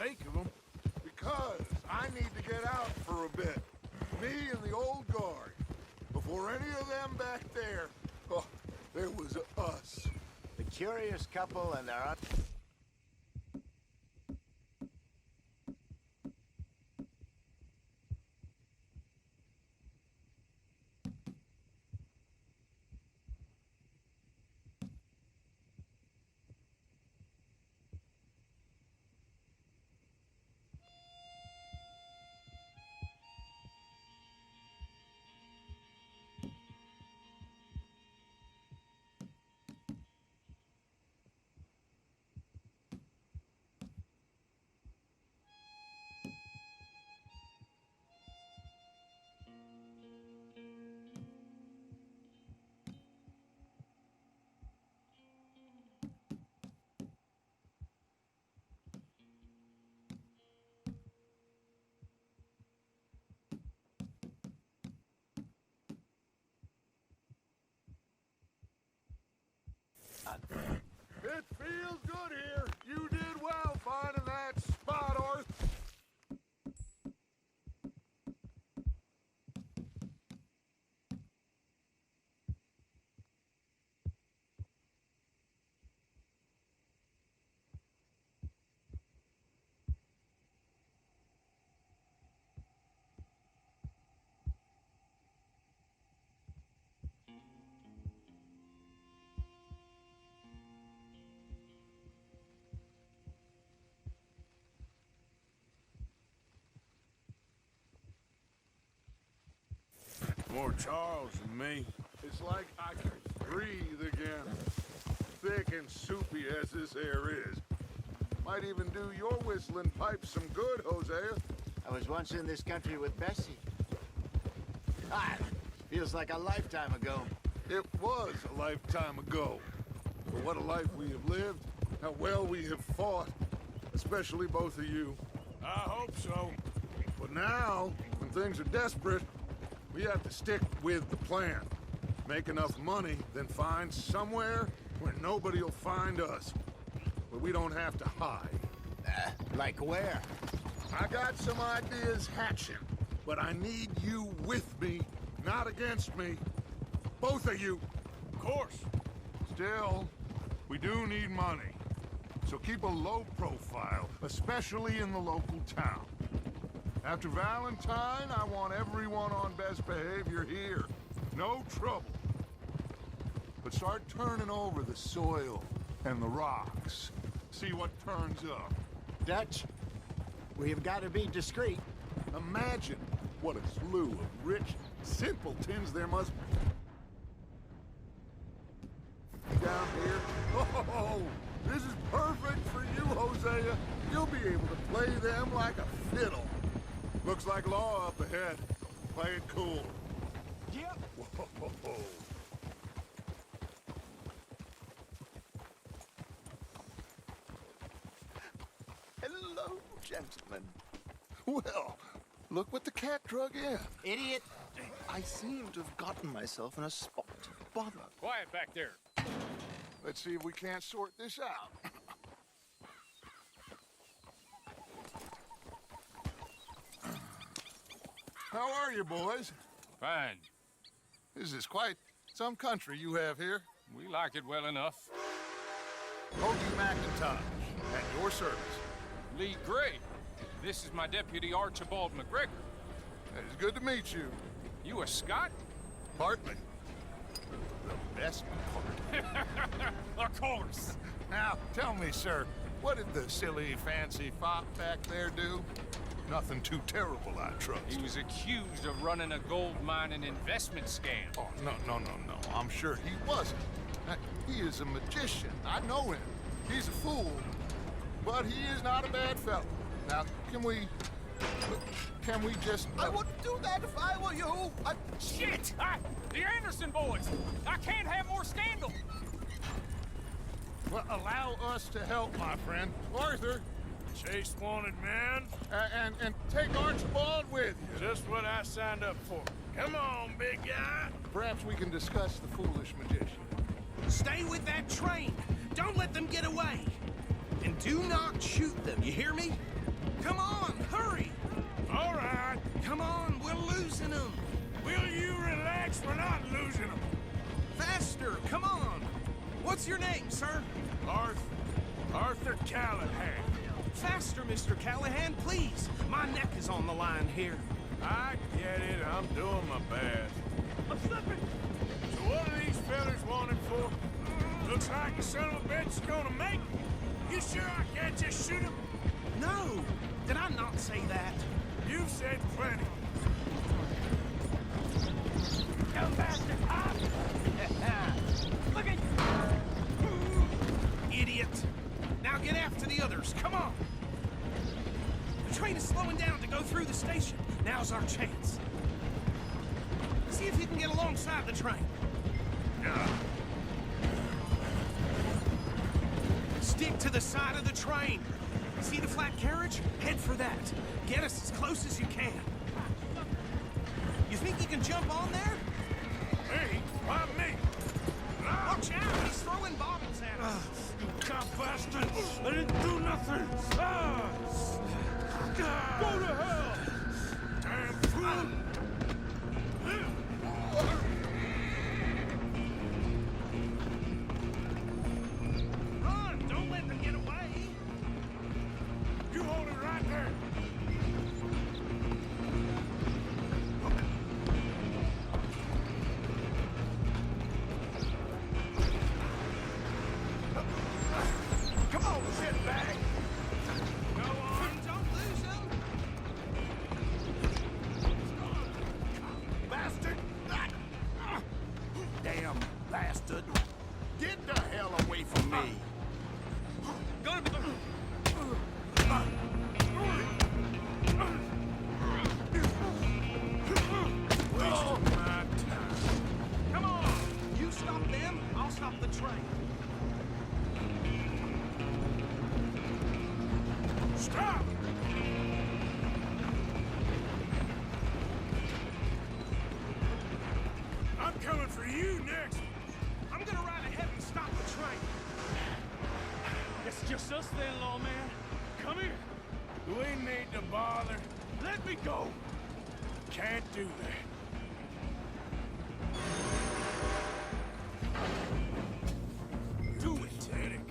wake of them. Because I need to get out for a bit. Me and the old guard. Before any of them back there, oh, there was us. The curious couple and their... It feels good here. You did well finding that spot, Arthur. More Charles than me. It's like I can breathe again. Thick and soupy as this air is. Might even do your whistling pipes some good, Hosea. I was once in this country with Bessie. Ah, feels like a lifetime ago. It was a lifetime ago. But what a life we have lived. How well we have fought. Especially both of you. I hope so. But now, when things are desperate, we have to stick with the plan. Make enough money, then find somewhere where nobody will find us. Where we don't have to hide. Like where? I got some ideas hatching, but I need you with me, not against me. Both of you. Of course. Still, we do need money. So keep a low profile, especially in the local town. After Valentine, I want everyone on best behavior here. No trouble. But start turning over the soil and the rocks. See what turns up. Dutch, we've got to be discreet. Imagine what a slew of rich simpletons there must be down here. Oh, this is perfect for you, Hosea. You'll be able to play them like a fiddle. Looks like law up ahead. Play it cool. Yep. Whoa. Hello, gentlemen. Well, look what the cat drug in. Idiot. I seem to have gotten myself in a spot of bother. Quiet back there. Let's see if we can't sort this out. How are you, boys? Fine. This is quite some country you have here. We like it well enough. Hoagie McIntosh, at your service. Lee Gray. This is my deputy Archibald McGregor. It's good to meet you. You a Scot? Partly. The best part. Of course. Now, tell me, sir, what did the silly, fancy fop back there do? Nothing too terrible, I trust. He was accused of running a gold mining investment scam. Oh, no. I'm sure he wasn't. He is a magician. I know him. He's a fool. But he is not a bad fellow. Now, can we just... I wouldn't do that if I were you. Shit! The Anderson boys! I can't have more scandal! Well, allow us to help, my friend. Arthur, Chase wanted man. and take Archibald with you. Just what I signed up for. Come on, big guy. Perhaps we can discuss the foolish magician. Stay with that train. Don't let them get away. And do not shoot them, you hear me? Come on, hurry! All right. Come on, we're losing them! Will you relax? We're not losing them. Faster, come on! What's your name, sir? Arthur Callahan. Faster, Mr. Callahan, please! My neck is on the line here. I get it. I'm doing my best. I'm slipping! So what are these fellas wanted for? Looks like the son of a bitch is gonna make it. You sure I can't just shoot him? No! Did I not say that? You've said plenty. You bastard! Ah! Look at Idiot! Now get after the others, come on! The train is slowing down to go through the station. Now's our chance. See if you can get alongside the train. Stick to the side of the train. See the flat carriage? Head for that. Get us as close as you can. You think you can jump on there? Hey, why me? Watch out! He's throwing bottles at us. You cop bastard! I didn't do nothing! Go to hell! Damn fool! Run! Don't let them get away. You hold it right there! Come on, shitbag! Go on, don't lose them. Bastard! Damn bastard. Get the hell away from me. Gonna be... Wasting my time. Come on! You stop them, I'll stop the train. Stop! I'm coming for you next. I'm gonna ride ahead and stop the train. It's just us then, lawman. Come here. Do we need to bother? Let me go. Can't do that. Do it. Pathetic.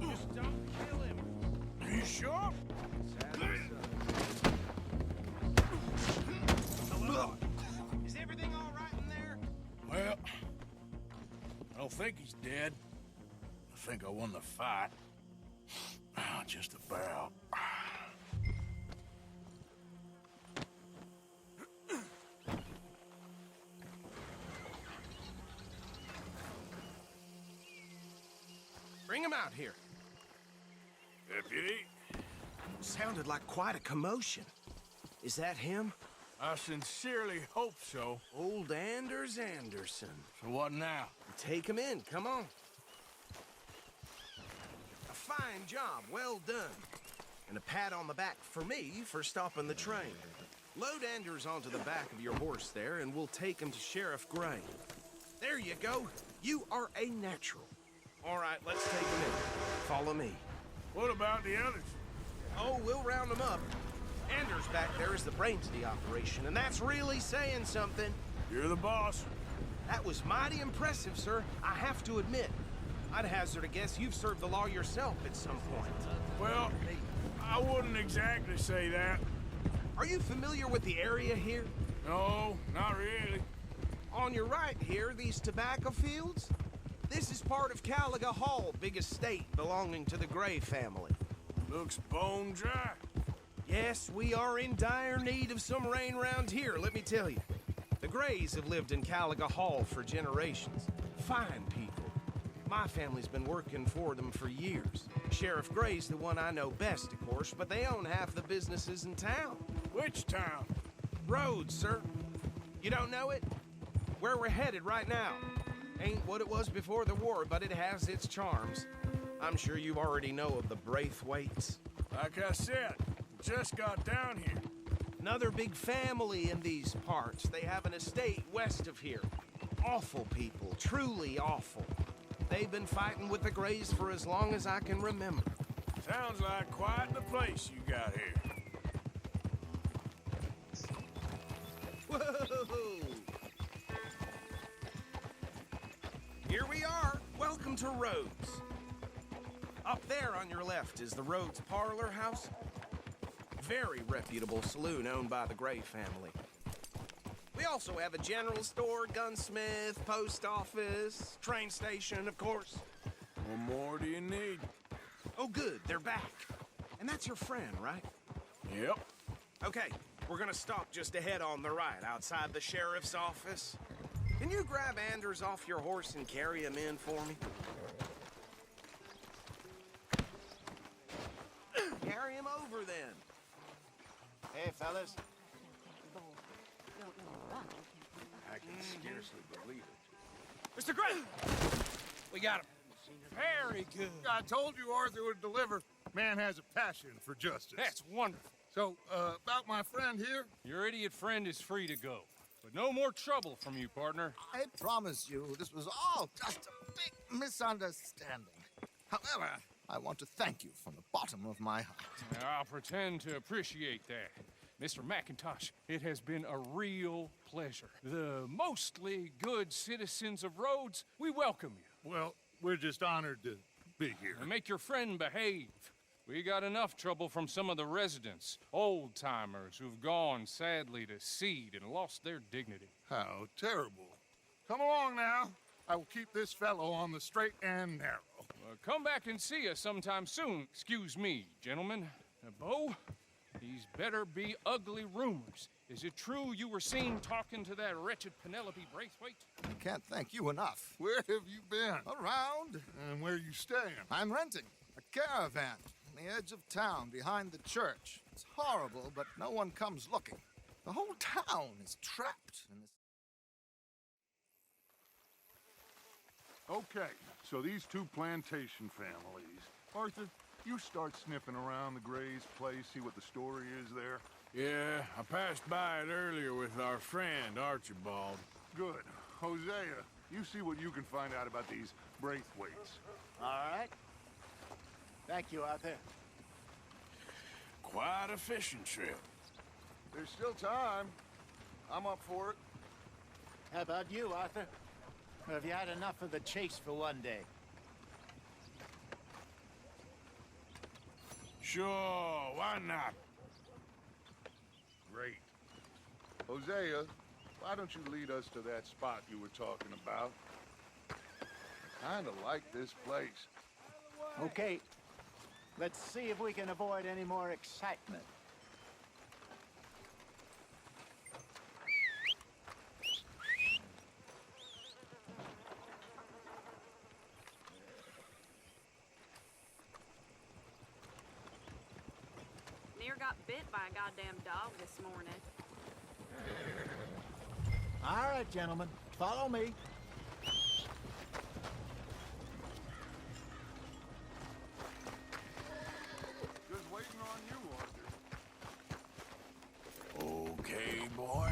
Just don't kill him. Are you sure? Hello? Is everything all right in there? Well, I don't think he's dead. I think I won the fight. Just about. Bring him out here. Deputy, Sounded like quite a commotion. Is that him? I sincerely hope so. Old Anders Anderson. So what now? Take him in, come on. A fine job, well done. And a pat on the back for me for stopping the train. Load Anders onto the back of your horse there, and we'll take him to Sheriff Gray. There you go. You are a natural. All right, let's take him in. Follow me. What about the others? Oh, we'll round them up. Anders back there is the brains of the operation, and that's really saying something. You're the boss. That was mighty impressive, sir. I have to admit. I'd hazard a guess you've served the law yourself at some point. Well, I wouldn't exactly say that. Are you familiar with the area here? No, not really. On your right here, these tobacco fields? This is part of Caliga Hall, big estate belonging to the Gray family. Looks bone dry. Yes, we are in dire need of some rain round here, let me tell you. The Grays have lived in Caliga Hall for generations. Fine people. My family's been working for them for years. Sheriff Gray's the one I know best, of course, but they own half the businesses in town. Which town? Rhodes, sir. You don't know it? Where we're headed right now. Ain't what it was before the war, but it has its charms. I'm sure you already know of the Braithwaites. Like I said, just got down here. Another big family in these parts. They have an estate west of here. Awful people, truly awful. They've been fighting with the Grays for as long as I can remember. Sounds like quite the place you got here. Whoa! Here we are. Welcome to Rhodes. Up there on your left is the Rhodes Parlor House. Very reputable saloon owned by the Gray family. We also have a general store, gunsmith, post office, train station, of course. What more do you need? Oh, good, they're back. And that's your friend, right? Yep. Okay, we're gonna stop just ahead on the right, outside the sheriff's office. Can you grab Anders off your horse and carry him in for me? Carry him over, then. Hey, fellas. I can scarcely believe it. Mr. Gray! We got him. Very good. I told you Arthur would deliver. Man has a passion for justice. That's wonderful. So, about my friend here? Your idiot friend is free to go. But no more trouble from you, partner. I promise you, this was all just a big misunderstanding. However, I want to thank you from the bottom of my heart. I'll pretend to appreciate that. Mr. McIntosh, it has been a real pleasure. The mostly good citizens of Rhodes, we welcome you. Well, we're just honored to be here. And make your friend behave. We got enough trouble from some of the residents, old-timers who've gone, sadly, to seed and lost their dignity. How terrible. Come along now. I will keep this fellow on the straight and narrow. Come back and see us sometime soon. Excuse me, gentlemen. Bo, these better be ugly rumors. Is it true you were seen talking to that wretched Penelope Braithwaite? I can't thank you enough. Where have you been? Around, And where you staying? I'm renting a caravan on the edge of town behind the church. It's horrible, but no one comes looking. The whole town is trapped in this. Okay, so these two plantation families. Arthur, you start sniffing around the Gray's place, see what the story is there. Yeah, I passed by it earlier with our friend, Archibald. Good. Hosea, you see what you can find out about these Braithwaites. All right. Thank you, Arthur. Quite a fishing trip. There's still time. I'm up for it. How about you, Arthur? Or have you had enough of the chase for one day? Sure, why not? Great. Hosea, why don't you lead us to that spot you were talking about? Kinda like this place. Okay. Let's see if we can avoid any more excitement. Near got bit by a goddamn dog this morning. All right, gentlemen. Follow me. Just waiting on you, Arthur. Okay, boy.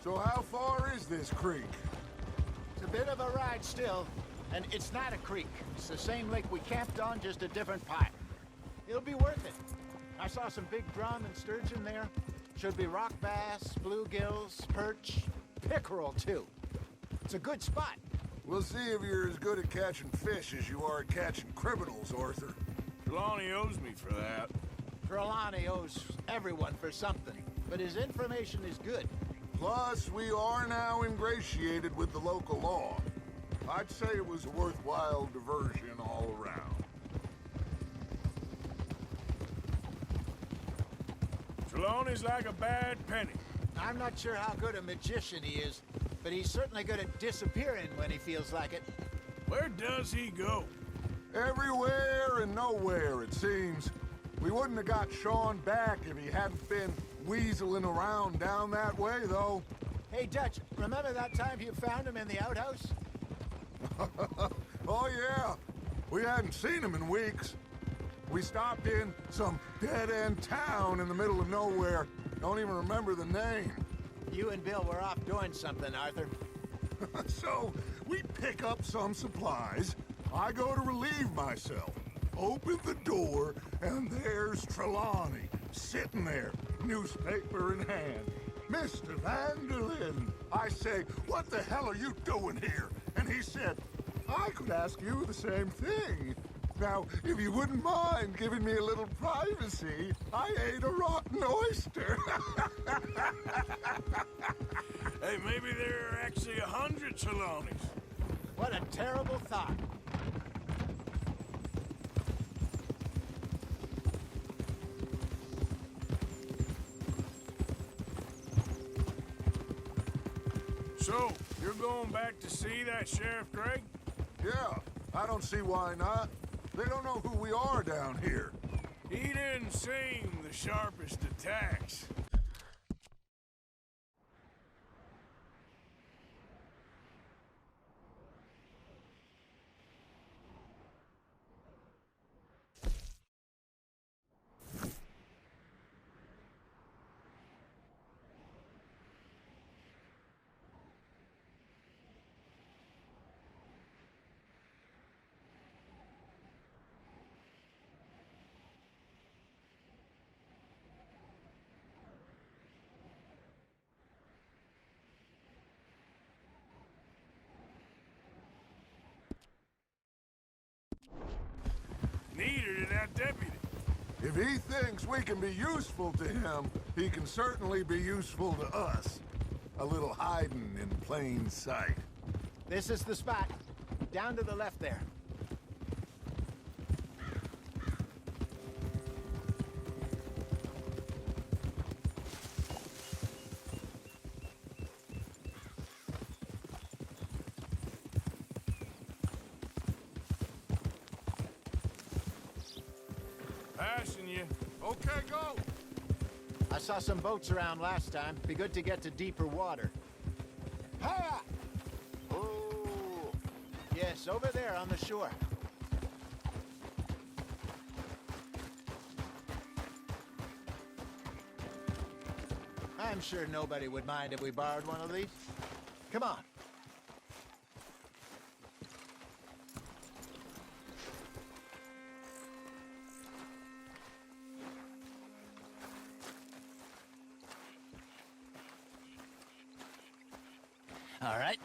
So how far is this creek? It's a bit of a ride still, and it's not a creek. It's the same lake we camped on, just a different part. It'll be worth it. I saw some big drum and sturgeon there. Should be rock bass, bluegills, perch, pickerel too. It's a good spot. We'll see if you're as good at catching fish as you are at catching criminals, Arthur. Trelawney owes me for that. Trelawney owes everyone for something, but his information is good. Plus, we are now ingratiated with the local law. I'd say it was a worthwhile diversion all around. Trelawney's like a bad penny. I'm not sure how good a magician he is, but he's certainly good at disappearing when he feels like it. Where does he go? Everywhere and nowhere, it seems. We wouldn't have got Sean back if he hadn't been weaseling around down that way, though. Hey, Dutch, remember that time you found him in the outhouse? Oh, yeah. We hadn't seen him in weeks. We stopped in some dead-end town in the middle of nowhere. Don't even remember the name. You and Bill were off doing something, Arthur. So, we pick up some supplies, I go to relieve myself. Open the door, and there's Trelawney, sitting there, newspaper in hand. Mr. Vanderlyn, I say, what the hell are you doing here? And he said, I could ask you the same thing. Now, if you wouldn't mind giving me a little privacy, I ate a rotten oyster. Hey, maybe there are actually 100 Trelawneys. What a terrible thought. So, you're going back to see that Sheriff Gregg? Yeah, I don't see why not. They don't know who we are down here. He didn't seem the sharpest attacks. Neater to that deputy. If he thinks we can be useful to him, he can certainly be useful to us. A little hiding in plain sight. This is the spot. Down to the left there. Passing you. Okay, go! I saw some boats around last time. Be good to get to deeper water. Hiya! Oh! Yes, over there on the shore. I'm sure nobody would mind if we borrowed one of these. Come on. All right.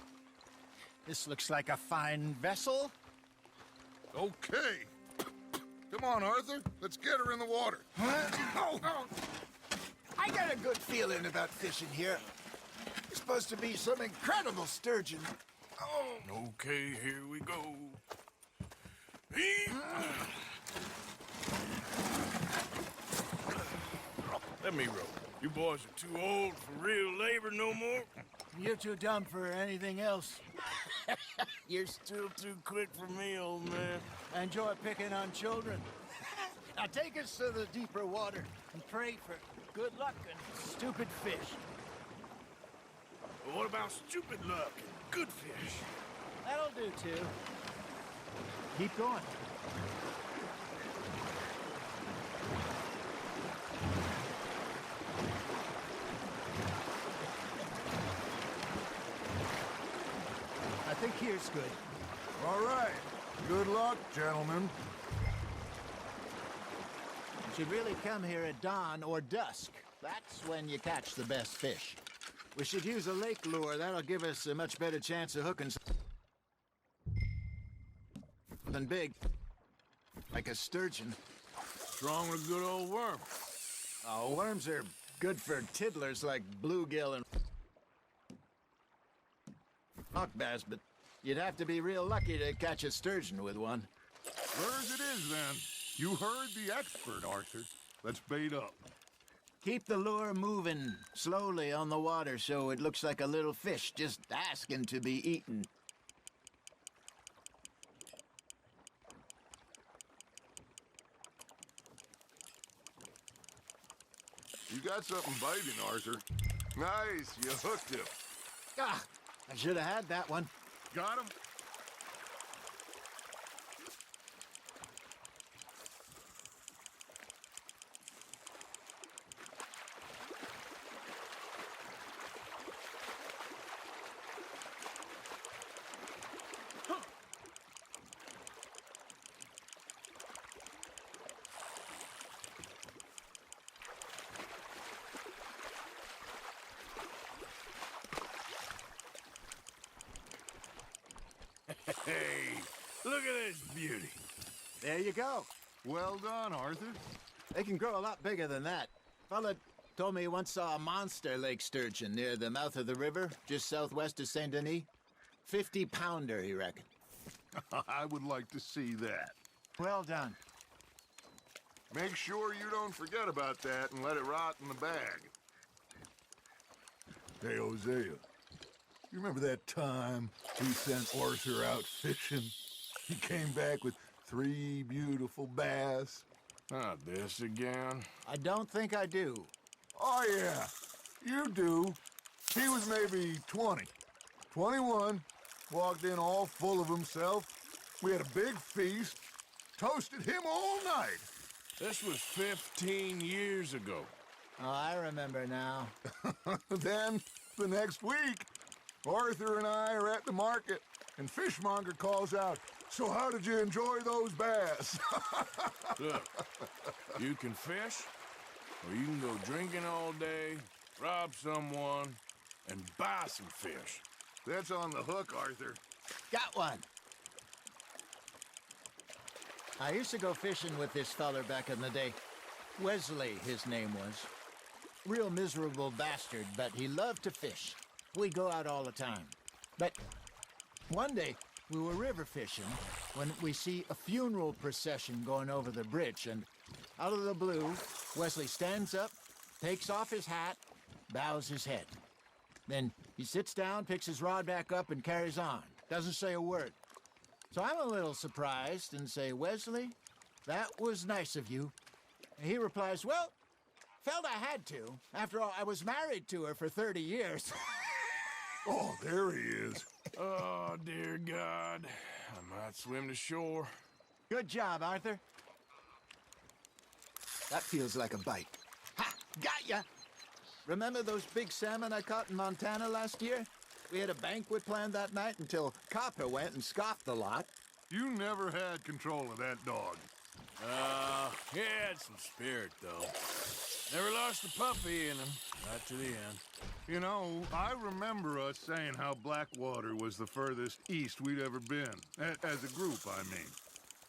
This looks like a fine vessel. Okay. Come on, Arthur. Let's get her in the water. I got a good feeling about fishing here. It's supposed to be some incredible sturgeon. Okay, here we go. Let me row. You boys are too old for real labor no more. You're too dumb for anything else. You're still too quick for me, old man. I enjoy picking on children. Now take us to the deeper water and pray for good luck and stupid fish. But what about stupid luck and good fish? That'll do too. Keep going. I think here's good. All right. Good luck, gentlemen. You should really come here at dawn or dusk. That's when you catch the best fish. We should use a lake lure. That'll give us a much better chance of hooking something big, like a sturgeon. Strong with a good old worm. Oh, worms are good for tiddlers like bluegill and rock bass, but you'd have to be real lucky to catch a sturgeon with one. Where's it is, then? You heard the expert, Arthur. Let's bait up. Keep the lure moving slowly on the water so it looks like a little fish just asking to be eaten. You got something biting, Arthur. Nice, you hooked him. Ah, I should have had that one. Got him? Hey, look at this beauty. There you go. Well done, Arthur. They can grow a lot bigger than that. Fella told me he once saw a monster lake sturgeon near the mouth of the river, just southwest of Saint Denis. 50-pounder, he reckoned. I would like to see that. Well done. Make sure you don't forget about that and let it rot in the bag. Hey, Hosea. You remember that time we sent Arthur out fishing? He came back with 3 beautiful bass. Not this again. I don't think I do. Oh, yeah. You do. He was maybe 20. 21. Walked in all full of himself. We had a big feast. Toasted him all night. This was 15 years ago. Oh, I remember now. Then, the next week, Arthur and I are at the market, and Fishmonger calls out, "So how did you enjoy those bass?" Look, you can fish, or you can go drinking all day, rob someone, and buy some fish. That's on the hook, Arthur. Got one. I used to go fishing with this feller back in the day. Wesley, his name was. Real miserable bastard, but he loved to fish. We go out all the time. But one day, we were river fishing when we see a funeral procession going over the bridge, and out of the blue, Wesley stands up, takes off his hat, bows his head. Then he sits down, picks his rod back up, and carries on. Doesn't say a word. So I'm a little surprised and say, "Wesley, that was nice of you." And he replies, "Well, felt I had to. After all, I was married to her for 30 years. Oh, there he is. Oh, dear God. I might swim to shore. Good job, Arthur. That feels like a bite. Ha! Got ya! Remember those big salmon I caught in Montana last year? We had a banquet planned that night until Copper went and scoffed the lot. You never had control of that dog. He had some spirit, though. Never lost a puppy in him. Right to the end. You know, I remember us saying how Blackwater was the furthest east we'd ever been. As a group, I mean.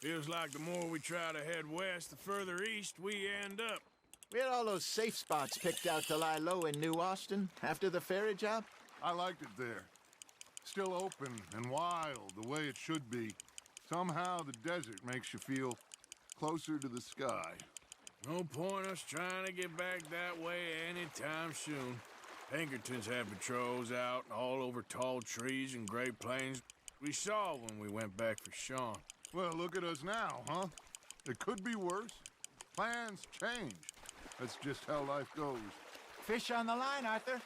Feels like the more we try to head west, the further east we end up. We had all those safe spots picked out to lie low in New Austin after the ferry job. I liked it there. Still open and wild, the way it should be. Somehow the desert makes you feel closer to the sky. No point us trying to get back that way anytime soon. Pinkertons had patrols out all over tall trees and Great Plains. We saw when we went back for Sean. Well, look at us now, huh? It could be worse. Plans change. That's just how life goes. Fish on the line, Arthur.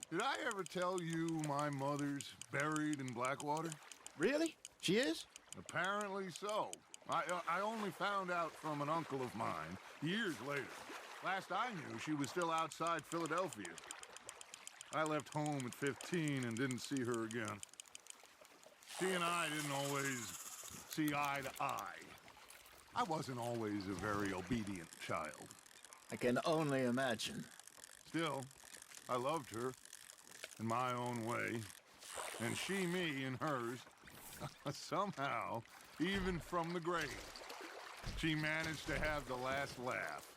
Did I ever tell you my mother's buried in Blackwater? Really? She is? Apparently so. I only found out from an uncle of mine years later. Last I knew, she was still outside Philadelphia. I left home at 15 and didn't see her again. She and I didn't always see eye to eye. I wasn't always a very obedient child. I can only imagine. Still, I loved her in my own way, and she me in hers. Somehow, even from the grave, she managed to have the last laugh.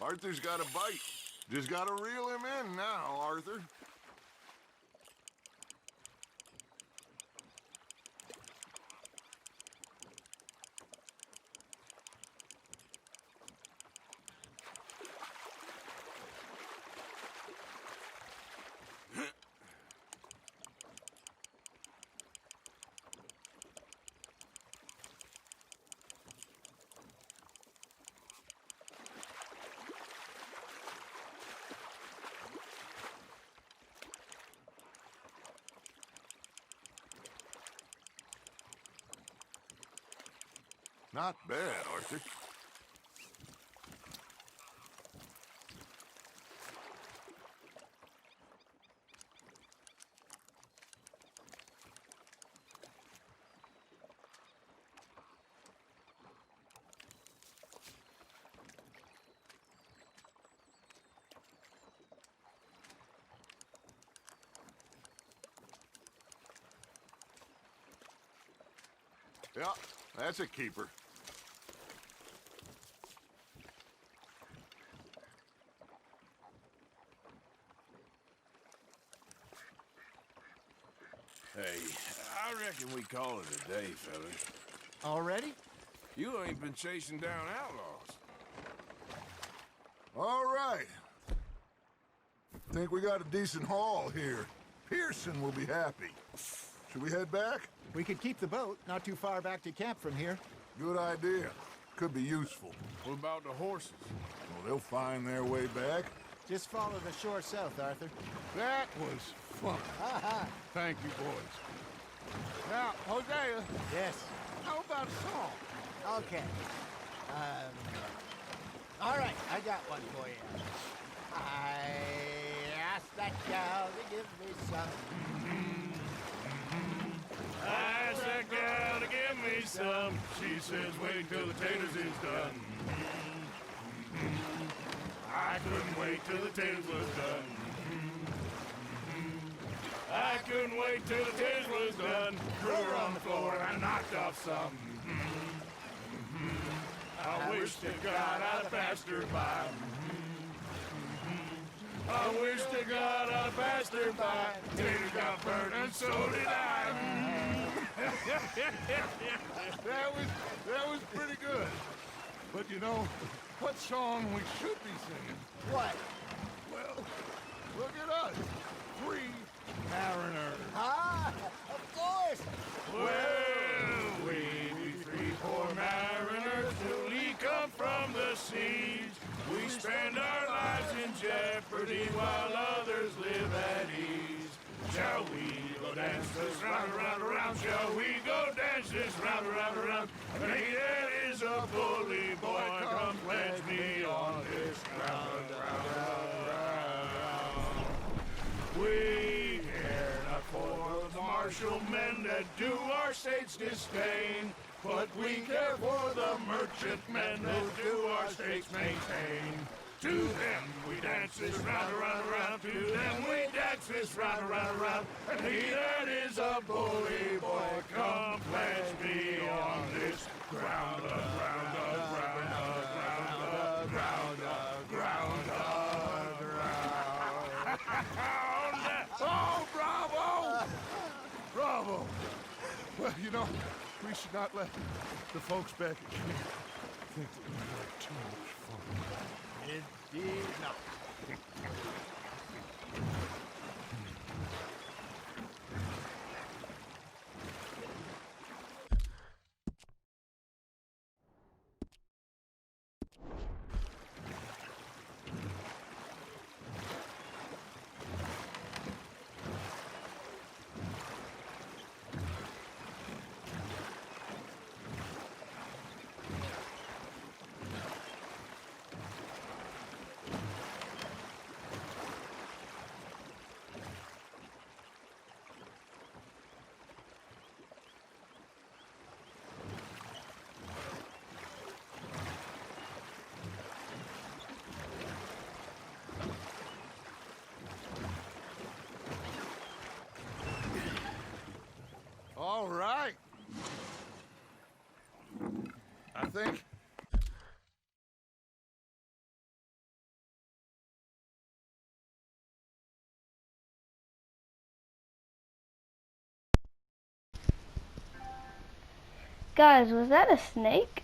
Arthur's got a bite. Just gotta reel him in now, Arthur. Not bad, Arthur. Yeah, that's a keeper. Hey, I reckon we call it a day, fellas. Already? You ain't been chasing down outlaws. All right. Think we got a decent haul here. Pearson will be happy. Should we head back? We could keep the boat not too far back to camp from here. Good idea. Could be useful. What about the horses? Well, they'll find their way back. Just follow the shore south, Arthur. That was fun. Thank you, boys. Now, Hosea, Yes. how about a song? Okay. All right, I got one for you. I asked that gal to give me some. I asked that gal to give me some. She says, wait till the taters is done. I couldn't wait till the taters was done. I couldn't wait till the taters was done. Threw her on the floor and I knocked off some. I wish to God I'd passed her by. I wish to God I'd passed her by. Taters got burned and so did I. That was pretty good. But you know, what song we should be singing? What? Well, look at us. 3 mariners. Ah, of course. Well, we three poor mariners newly come from the seas. We spend our lives in jeopardy while others live at ease. Shall we go dance this round, around, around? Shall we go dance this round, around, around? Hey, that is a bully boy, come pledge me on this ground, round. We care not for the martial men that do our state's disdain, but we care for the merchantmen who do our state's maintain. To them we dance this round, around, around. To them we dance this round, around, around. And he that is a bully boy, come pledge me on this ground, ground, ground, ground, ground, ground, ground. Oh, bravo! Bravo! Well, you know, we should not let the folks back at camp think that we had too much fun. Indeed not. All right. I think Guys, was that a snake?